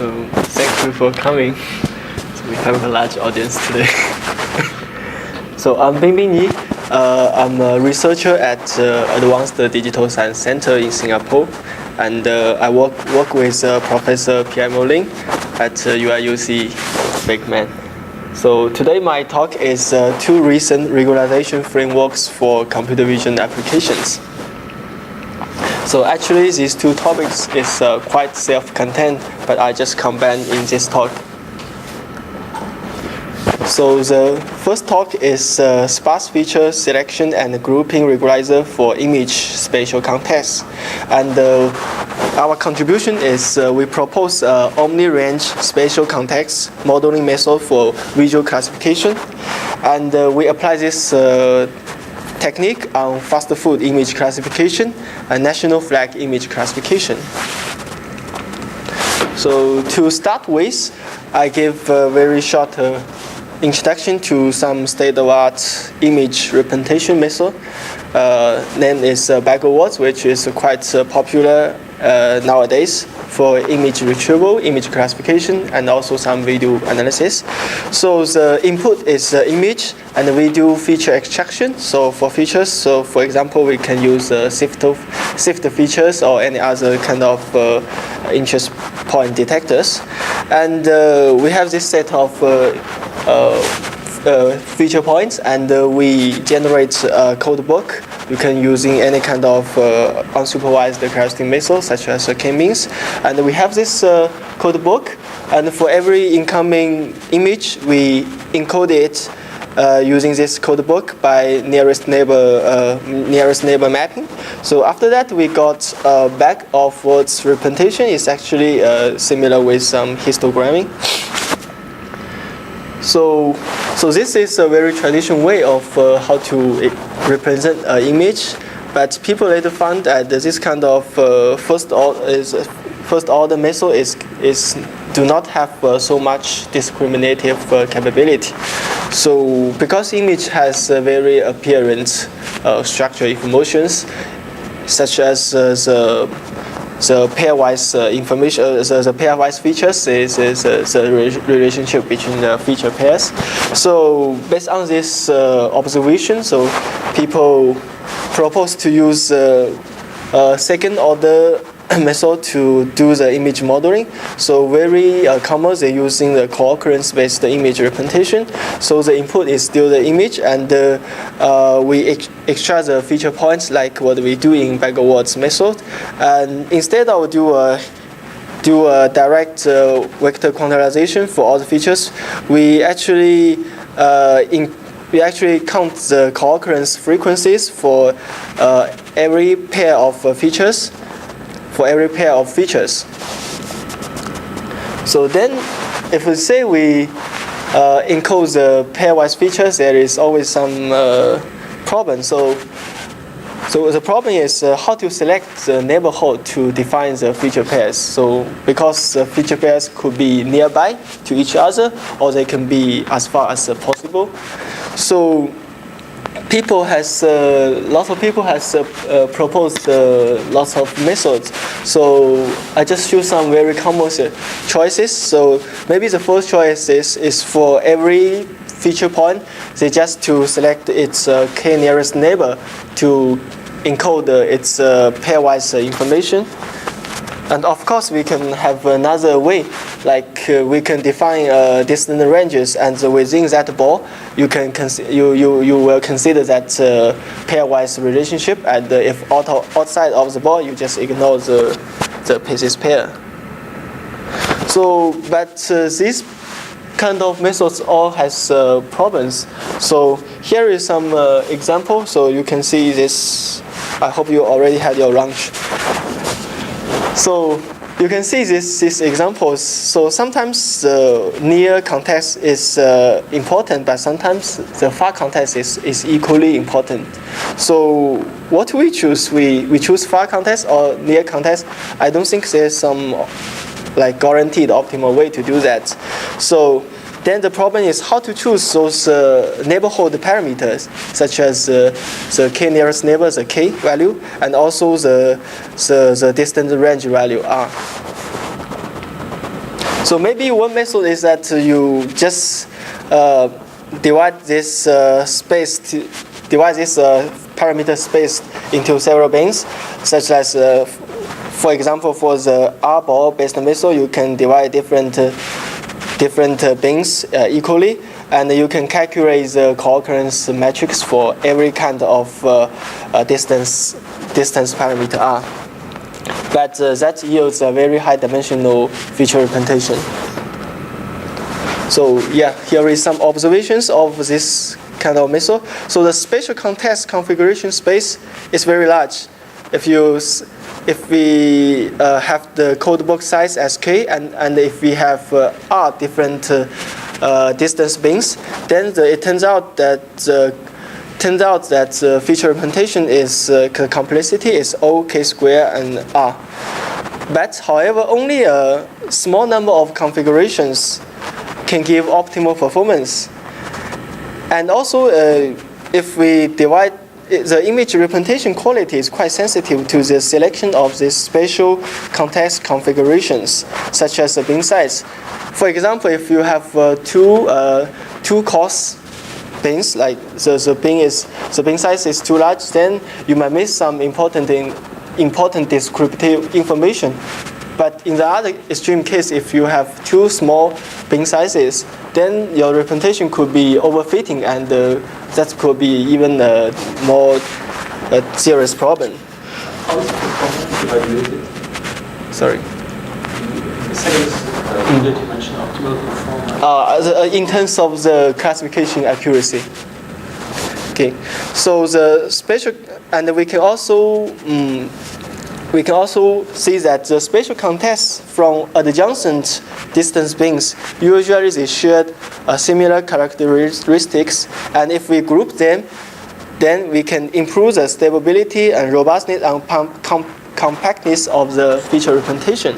So thank you for coming. So we have a large audience today. So I'm Bingbing Ni. I'm a researcher at Advanced Digital Science Center in Singapore, and I work with Professor Pierre Molin at UIUC Bingbing. So today my talk is two recent regularization frameworks for computer vision applications. So actually these two topics is quite self-contained, but I just combine in this talk. So the first talk is sparse feature selection and grouping regularizer for image spatial context. And our contribution is we propose omni-range spatial context modeling method for visual classification. And we apply this technique on fast food image classification and national flag image classification. So to start with, I give a very short introduction to some state-of-the-art image representation method. Name is backwards, which is quite popular nowadays for image retrieval, image classification, and also some video analysis. So the input is image, and we do feature extraction. So for features, so for example, we can use sift features or any other kind of interest point detectors. And we have this set of feature points, and we generate a code book. You can using any kind of unsupervised characteristic method such as k-means, and we have this code book, and for every incoming image we encode it using this code book by nearest neighbor mapping. So after that we got back-of-words representation. Is actually similar with some histogramming. So this is a very traditional way of how to represent an image, but people later found that this kind of first order method is do not have so much discriminative capability. So because image has a very appearance structure informations, such as the pairwise information, the pairwise features is the relationship between the feature pairs. So based on this observation, so people propose to use second order method to do the image modeling. So very common, they're using the co-occurrence-based image representation. So the input is still the image, and we extract the feature points like what we do in backwards method. And instead of do a direct vector quantization for all the features, we actually count the co-occurrence frequencies for every pair of features. So then, if we say we encode the pairwise features, there is always some problem. So the problem is how to select the neighborhood to define the feature pairs. So because the feature pairs could be nearby to each other, or they can be as far as possible. So lots of people has proposed lots of methods. So I just choose some very common choices. So maybe the first choice is for every feature point, they just to select its k nearest neighbor to encode its pairwise information. And of course, we can have another way, like we can define distant ranges, and within that ball, you will consider that pairwise relationship, and if outside of the ball, you just ignore the pieces pair. So, but these kind of methods all has problems. So here is some example. So you can see this. I hope you already had your lunch. So you can see these examples. So sometimes the near context is important, but sometimes the far context is equally important. So what we choose? We choose far context or near context? I don't think there's some like guaranteed optimal way to do that. So then the problem is how to choose those neighborhood parameters, such as the k nearest neighbor, the k value, and also the distant range value r. So maybe one method is that you just divide this parameter space into several bins, such as, for example, for the R-ball-based method, you can divide different bins equally, and you can calculate the co-occurrence matrix for every kind of distance parameter R. But that yields a very high dimensional feature representation. So yeah, here is some observations of this kind of method. So the spatial context configuration space is very large. If we have the code box size as k, and if we have r different distance bins, then it turns out that the feature representation is complexity is O k square and r. But however, only a small number of configurations can give optimal performance. And also, if we divide, the image representation quality is quite sensitive to the selection of the spatial context configurations, such as the bin size. For example, if you have two coarse bins, like the bin size is too large, then you might miss some important descriptive information. But in the other extreme case, if you have two small bin sizes, then your representation could be overfitting, and that could be even a more serious problem. How is the performance evaluated? Sorry. The second dimension optimal performance. In terms of the classification accuracy. Okay, so the spatial, and we can also see that the spatial context from adjacent distance bins usually they shared similar characteristics, and if we group them, then we can improve the stability and robustness and compactness of the feature representation.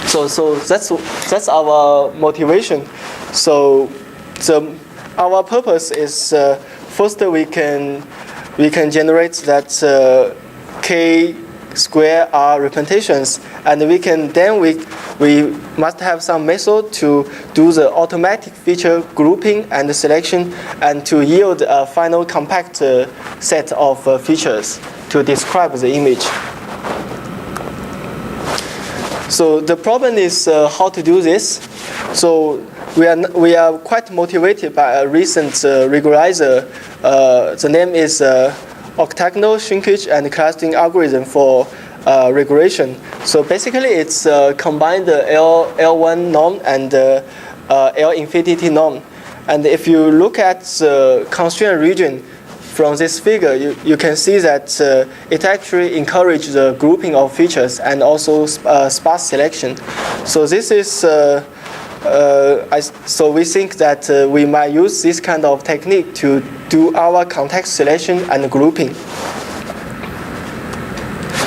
So that's our motivation. So our purpose is first we can generate that k square r representations, and we must have some method to do the automatic feature grouping and selection, and to yield a final compact set of features to describe the image. So the problem is how to do this. So we are quite motivated by a recent regularizer. The name is octagonal shrinkage and clustering algorithm for regulation. So basically, it's combined the L1 norm and L infinity norm. And if you look at the constraint region from this figure, you can see that it actually encourages the grouping of features and also sparse selection. So this is so we think that we might use this kind of technique to do our context selection and grouping.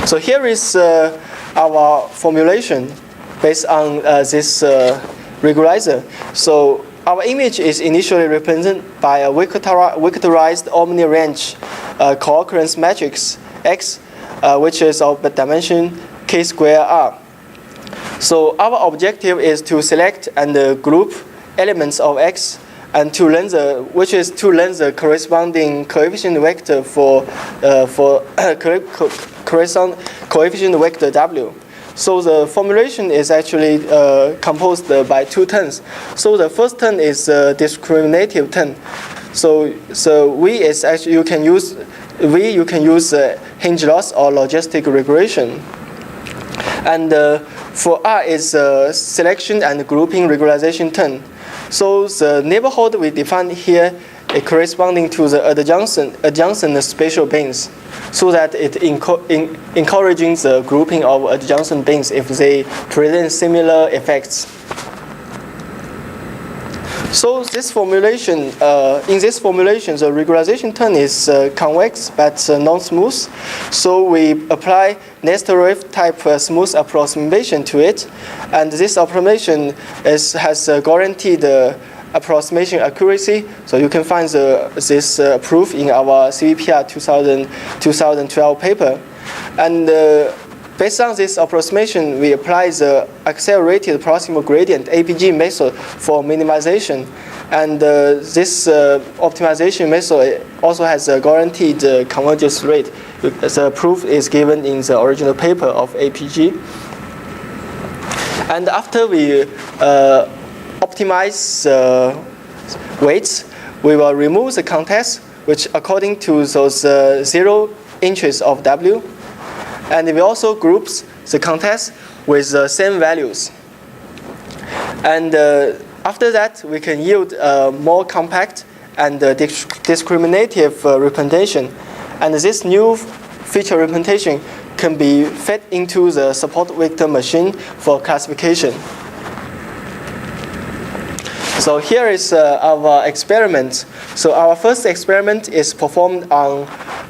So here is our formulation based on this regularizer. So our image is initially represented by a vectorized omni-range co-occurrence matrix X, which is of the dimension k square r. So our objective is to select and group elements of X, and to learn the corresponding coefficient vector for coefficient vector W. So the formulation is actually composed by two terms. So the first term is a discriminative term. So V is actually you can use hinge loss or logistic regression. And for R is selection and grouping regularization term. So the neighborhood we define here is corresponding to the adjacent spatial bins, so that it encouraging the grouping of adjacent bins if they present similar effects. So this formulation, in this formulation, the regularization term is convex but non-smooth. So we apply Nesterov type smooth approximation to it, and this approximation has guaranteed approximation accuracy. So you can find this proof in our CVPR 2012 paper. And Based on this approximation, we apply the accelerated proximal gradient APG method for minimization. And this optimization method also has a guaranteed convergence rate. The proof is given in the original paper of APG. And after we optimize weights, we will remove the context, which according to those 0 inches of W. And we also group the context with the same values. And after that, we can yield more compact and discriminative representation. And this new feature representation can be fed into the support vector machine for classification. So here is our experiment. So our first experiment is performed on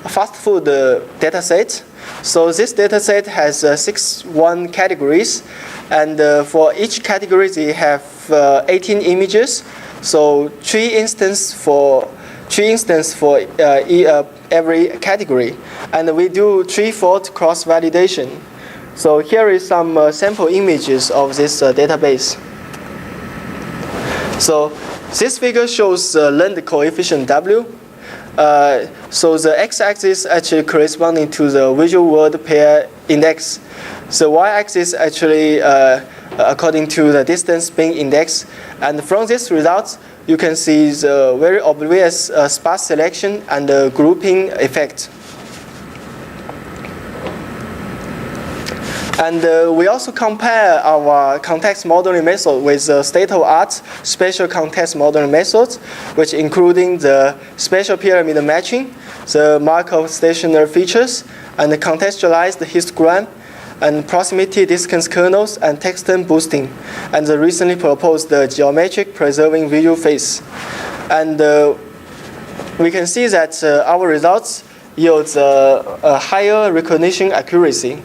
fast food dataset. So this dataset has 61 categories, and for each category they have 18 images. So three instances for every category, and we do three-fold cross-validation. So here is some sample images of this database. So this figure shows the learned coefficient W. So the x-axis actually corresponding to the visual word pair index. The y-axis actually according to the distance being index. And from this result, you can see the very obvious sparse selection and the grouping effect. And we also compare our context modeling method with the state-of-art spatial context modeling methods, which including the spatial pyramid matching, the Markov stationary features, and the contextualized histogram, and proximity distance kernels, and text term boosting, and the recently proposed geometric preserving visual phase. And we can see that our results yield a higher recognition accuracy.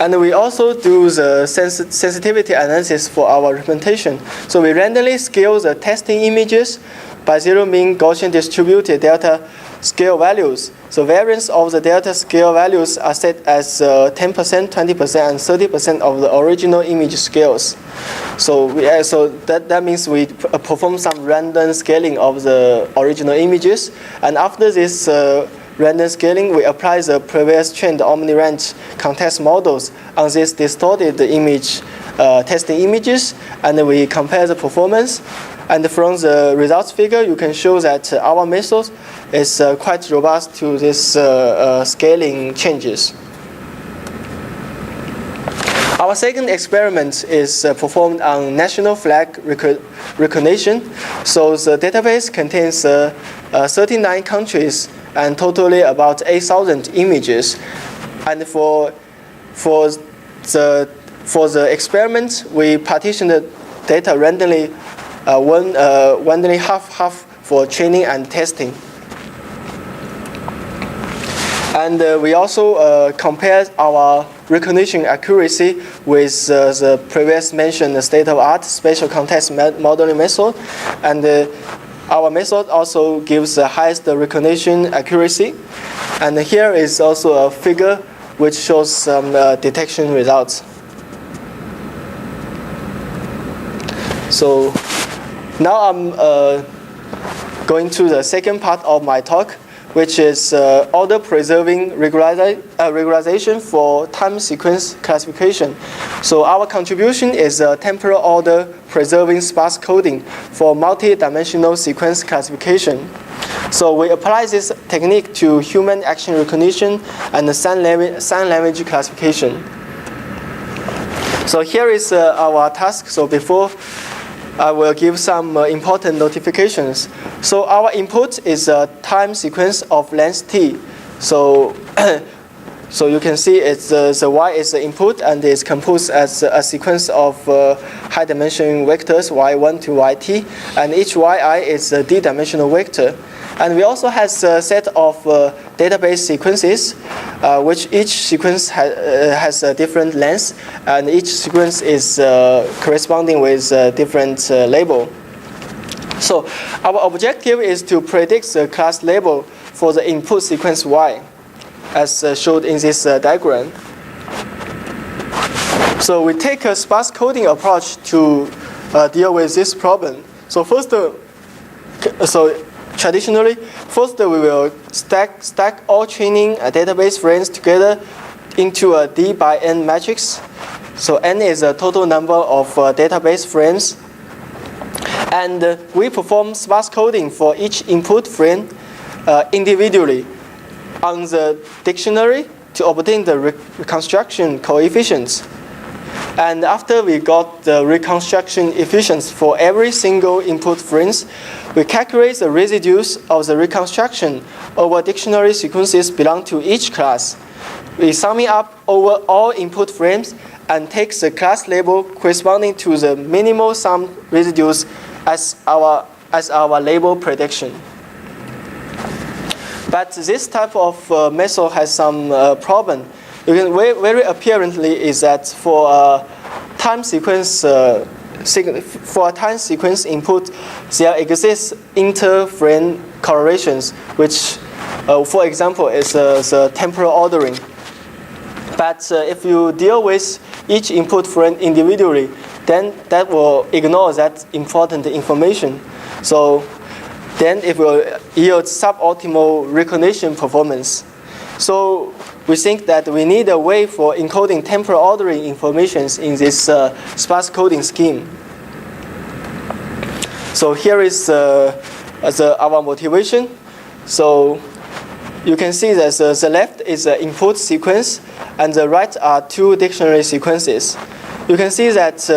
And we also do the sensitivity analysis for our representation. So we randomly scale the testing images by zero mean Gaussian distributed delta scale values. So variance of the delta scale values are set as 10%, 20%, and 30% of the original image scales. So that means we perform some random scaling of the original images. And after this random scaling, we apply the previous trained omni-range context models on this distorted image testing images, and we compare the performance. And from the results figure, you can show that our method is quite robust to this scaling changes. Our second experiment is performed on national flag recognition. So the database contains 39 countries and totally about 8,000 images. And for the experiment, we partitioned the data randomly, randomly half for training and testing. And we also compared our recognition accuracy with the previous mentioned state-of-art spatial context modeling method. And our method also gives the highest recognition accuracy. And here is also a figure which shows some detection results. So now I'm going to the second part of my talk, which is order preserving regularization for time sequence classification. So our contribution is temporal order preserving sparse coding for multi-dimensional sequence classification. So we apply this technique to human action recognition and sign language classification. So here is our task. So before I will give some important notifications. So our input is a time sequence of length t. So, so you can see it's the y is the input, and it's composed as a sequence of high dimension vectors y1 to yt, and each yi is a d-dimensional vector. And we also have a set of database sequences, which each sequence has a different length, and each sequence is corresponding with a different label. So our objective is to predict the class label for the input sequence y. as showed in this diagram. So we take a sparse coding approach to deal with this problem. So first, traditionally, first we will stack all training database frames together into a D by N matrix. So N is the total number of database frames. And we perform sparse coding for each input frame individually on the dictionary to obtain the reconstruction coefficients. And after we got the reconstruction efficiency for every single input frames, we calculate the residues of the reconstruction over dictionary sequences belong to each class. We sum it up over all input frames and take the class label corresponding to the minimal sum residues as our label prediction. But this type of method has some problem. You can very apparently is that for a time sequence input, there exists inter-frame correlations, which, for example, is the temporal ordering. But if you deal with each input frame individually, then that will ignore that important information. So then it will yield suboptimal recognition performance. So we think that we need a way for encoding temporal ordering informations in this sparse coding scheme. So here is our motivation. So you can see that the left is the input sequence and the right are two dictionary sequences. You can see that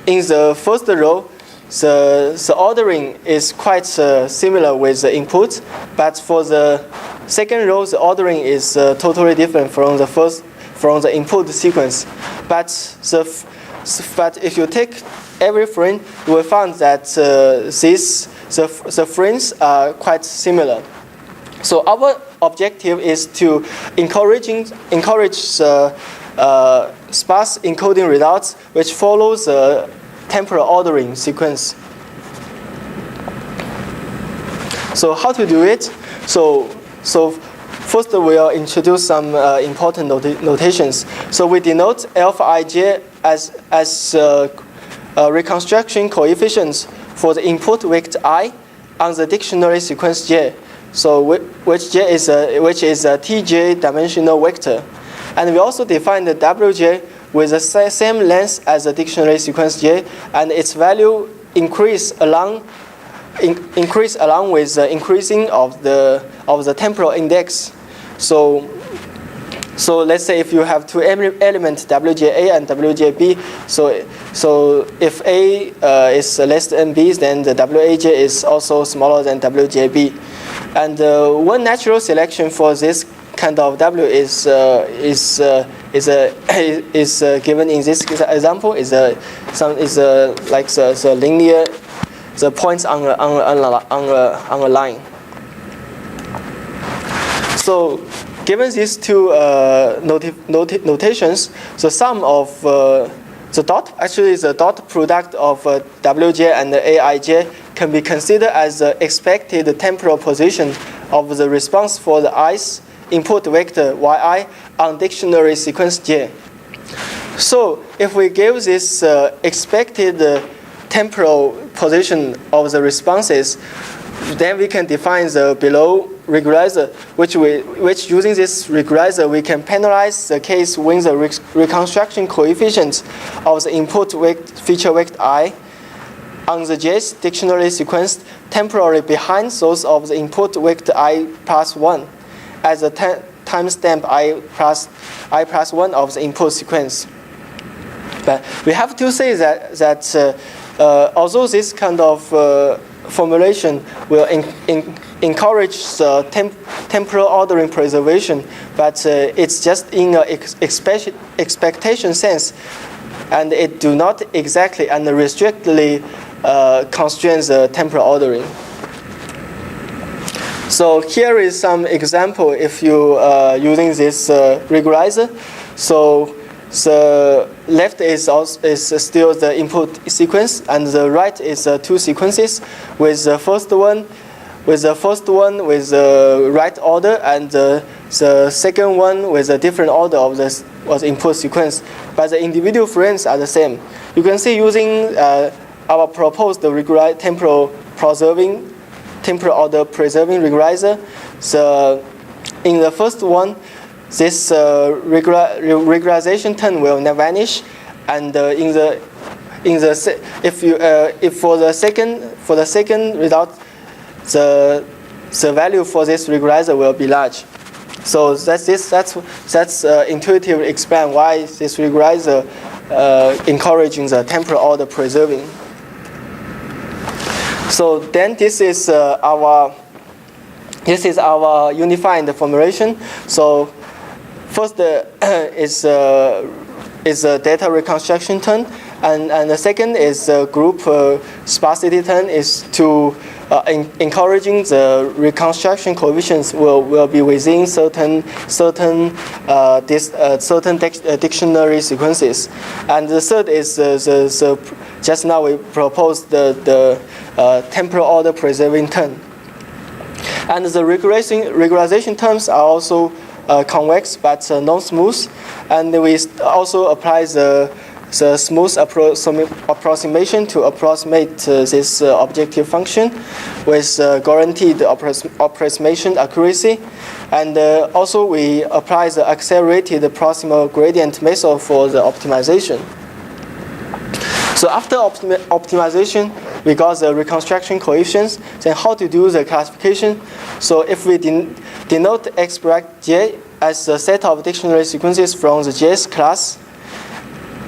in the first row, the ordering is quite similar with the input, but for the second row, the ordering is totally different from the input sequence. But if you take every frame, you will find that the frames are quite similar. So our objective is to encourage the sparse encoding results which follows the temporal ordering sequence. So how to do it? So first we'll introduce some important notations. So we denote alpha ij as reconstruction coefficients for the input vector I on the dictionary sequence j. So which is a tj dimensional vector. And we also define the wj with the same length as the dictionary sequence j, and its value increase along with the increasing of the temporal index. So let's say if you have two elements wja and wjb, so if a is less than b, then the waj is also smaller than wjb. And one natural selection for this kind of w is given in this example is like the linear, the points on a line. So given these two notations, the sum of the dot product of wj and aij can be considered as the expected temporal position of the response for the ith input vector yi on dictionary sequence j. So if we give this expected temporal position of the responses, then we can define the below regularizer, which using this regularizer we can penalize the case when the reconstruction coefficients of the input feature vector I on the J's dictionary sequence temporarily behind those of the input vector I plus 1 as a timestamp I plus 1 of the input sequence. But we have to say that although this kind of formulation will encourage the temporal ordering preservation, but it's just in an expectation sense, and it do not exactly and restrictly constrain the temporal ordering. So here is some example if you using this regularizer. So the left is still the input sequence, and the right is two sequences. With the first one, with the first one with the right order and the second one with a different order of the input sequence, but the individual frames are the same. You can see using our proposed temporal order preserving regularizer. So in the first one, this regularization term will not vanish, and if for the second result, the value for this regularizer will be large. So that's intuitively explain why this regularizer encouraging the temporal order preserving. So then this is our unified formulation. So first is a data reconstruction turn, and the second is group sparsity turn, is to encouraging the reconstruction coefficients will be within certain dictionary sequences. And the third is just now we proposed the temporal order preserving term. And the regularization terms are also convex but non-smooth, and we also apply the smooth approximation to approximate this objective function with guaranteed approximation accuracy. And also we apply the accelerated proximal gradient method for the optimization. So after optimization, we got the reconstruction coefficients. Then how to do the classification? So if we denote X bracket J as a set of dictionary sequences from the JS class,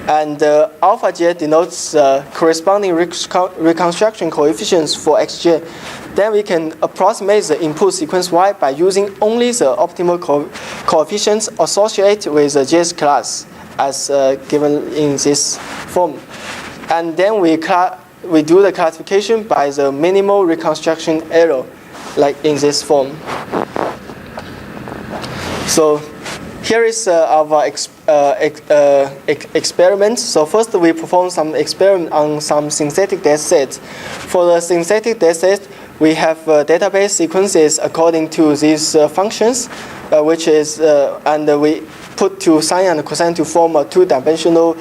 and alpha J denotes corresponding reconstruction coefficients for Xj, then we can approximate the input sequence Y by using only the optimal coefficients associated with the JS class as given in this form. And then we do the classification by the minimal reconstruction error, like in this form. So here is our experiment. So first we perform some experiment on some synthetic datasets. For the synthetic dataset, we have database sequences according to these functions, which is and we put to sine and cosine to form a two-dimensional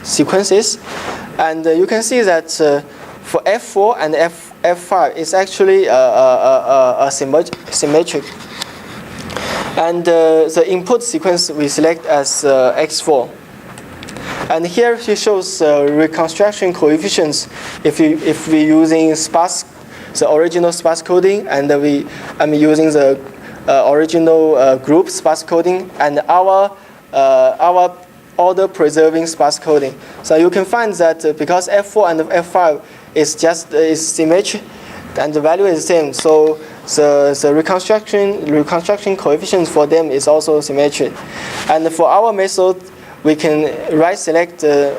sequences. And you can see that for F4 and F5, it's actually symmetric. And the input sequence we select as X4. And here he shows reconstruction coefficients if we using sparse, the original sparse coding, and I'm using the original group sparse coding, and our order preserving sparse coding. So you can find that because F4 and F5 is symmetric, and the value is the same. So the reconstruction coefficients for them is also symmetric. And for our method, we can select the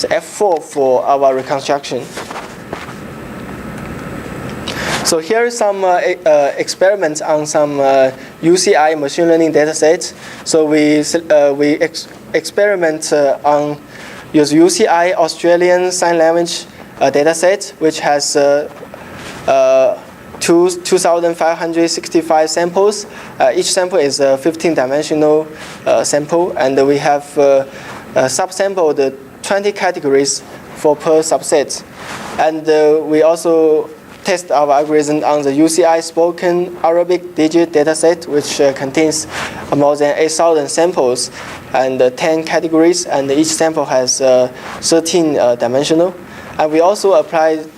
F4 for our reconstruction. So here is some experiments on some UCI machine learning datasets. So we experiment on use UCI Australian Sign Language dataset, which has 2,565 samples. Each sample is a 15-dimensional sample, and we have subsampled 20 categories per subset. And we also test our algorithm on the UCI spoken Arabic digit dataset, which contains more than 8,000 samples and 10 categories, and each sample has 13 dimensional. And we also applied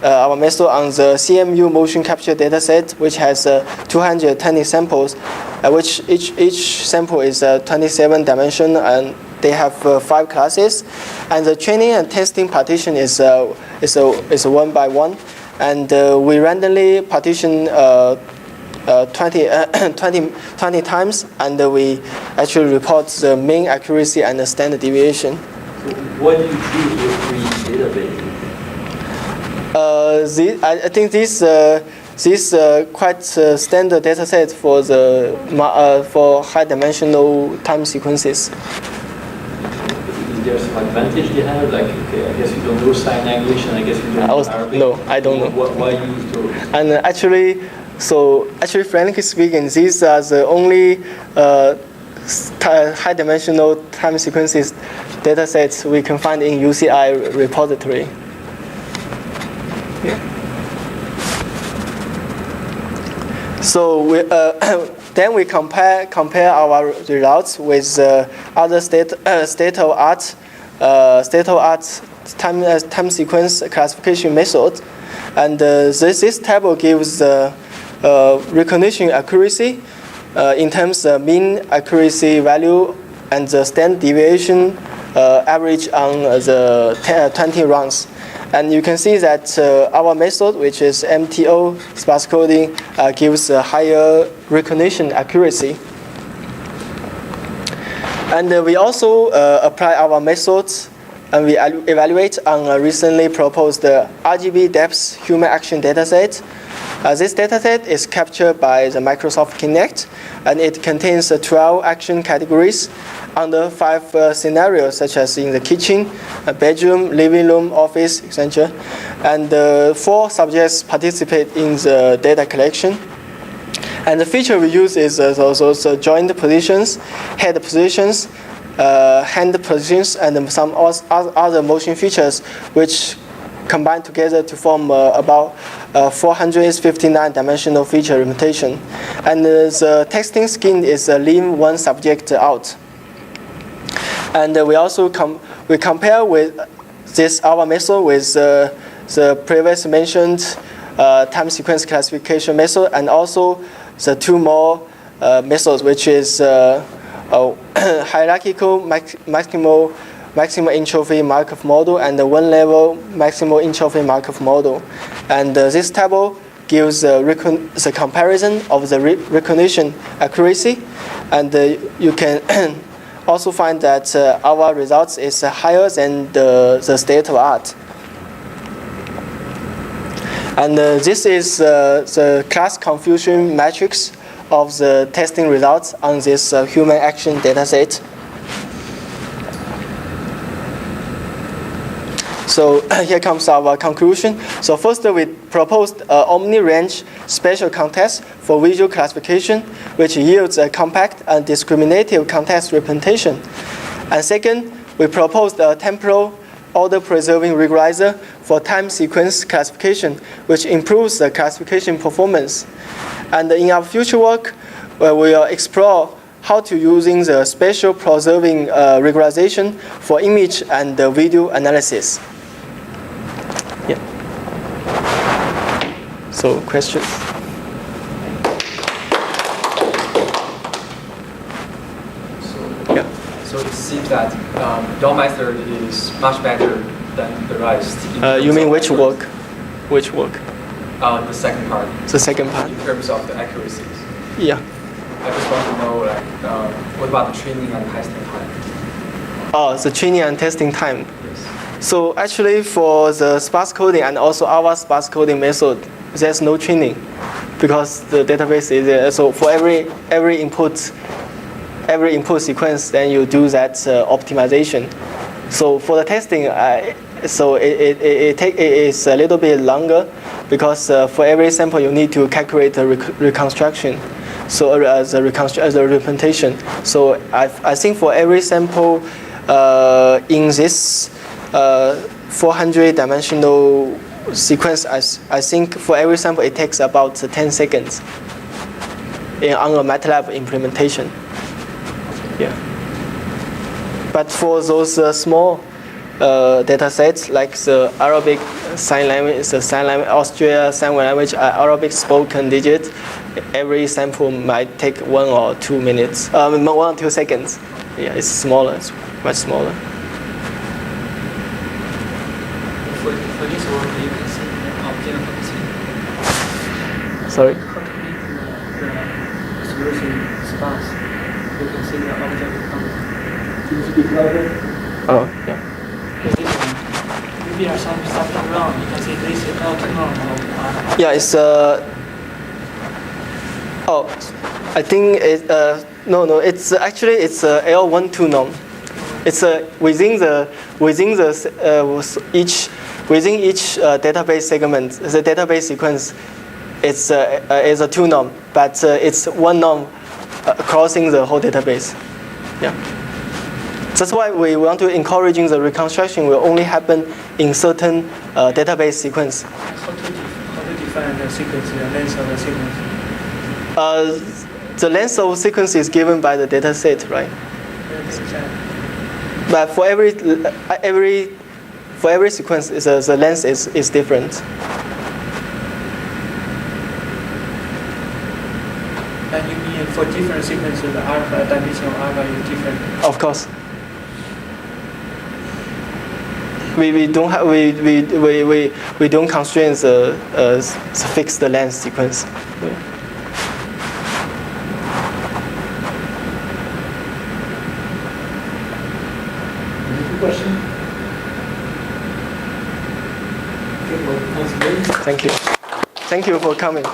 our method on the CMU motion capture dataset, which has 220 samples, which each sample is 27 dimension, and they have 5 classes. And the training and testing partition is 1 by 1. And we randomly partition 20 times, and we actually report the mean accuracy and the standard deviation. So why do you choose your 3 databases? I think this quite standard data set for for high dimensional time sequences. Is there's some advantage they have? Like, okay, I guess you don't know sign language, and I guess you don't know Arabic. No, I don't know. Why use those? And actually, frankly speaking, these are the only high-dimensional time sequences datasets we can find in UCI repository. Yeah. So then we compare our results with other state-of-art time sequence classification methods, and this table gives recognition accuracy in terms of mean accuracy value and the standard deviation average on the 20 runs. And you can see that our method, which is MTO sparse coding, gives a higher recognition accuracy. And we also apply our methods and we evaluate on a recently proposed RGB depth human action dataset. This dataset is captured by the Microsoft Kinect, and it contains 12 action categories under 5 scenarios, such as in the kitchen, bedroom, living room, office, etc. And 4 subjects participate in the data collection. And the feature we use is also joint positions, head positions, hand positions, and some other motion features, which combine together to form about 459 dimensional feature representation. And the testing scheme is leave one subject out. And we also compare with our method with the previous mentioned time sequence classification method, and also the 2 more methods, which is hierarchical maximum entropy Markov model and the 1-level maximal entropy Markov model. And this table gives the comparison of the recognition accuracy, and you can also find that our results is higher than the state of art. And this is the class confusion matrix of the testing results on this human action dataset. So here comes our conclusion. So first we proposed omni-range spatial context for visual classification, which yields a compact and discriminative context representation. And second, we proposed a temporal order-preserving regularizer for time sequence classification, which improves the classification performance. And in our future work, we will explore how to using the spatial preserving regularization for image and video analysis. Yeah. So questions? So it seems that your method is much better than the rest. You mean which work? Which work? The second part. The second part. In terms of the accuracies. Yeah. I just want to know, like, what about the training and testing time? Oh, the training and testing time. Yes. So actually, for the sparse coding and also our sparse coding method, there's no training because the database is there. So for every input sequence, then you do that optimization. So for the testing, so it is a little bit longer because for every sample you need to calculate the reconstruction. So the representation. So I think for every sample in this 400 dimensional sequence, I think for every sample it takes about 10 seconds on a MATLAB implementation. Yeah. But for those small data sets like the Arabic sign language, Austria sign language, Arabic spoken digit, every sample might take 1 or 2 minutes, 1 or 2 seconds. Yeah, it's smaller, it's much smaller. For this work, you can see the object function. Sorry? How to make the solution sparse. You can see the object function. Can you speak louder? Oh, yeah. This one, maybe there are some something wrong. You can see this is not normal. Yeah, it's I think it no, it's actually it's L12 norm. It's within each database segment, the database sequence is a two norm, but it's one norm crossing the whole database. Yeah. That's why we want to encouraging the reconstruction will only happen in certain database sequence. How to define the sequence, the length of the sequence? The length of sequence is given by the dataset, right? But for every sequence, the length is different. And you mean for different sequences, the alpha dimension of alpha is different? Of course. We don't constrain the fixed length sequence. Any question? Okay, well, thanks again. Thank you. Thank you for coming.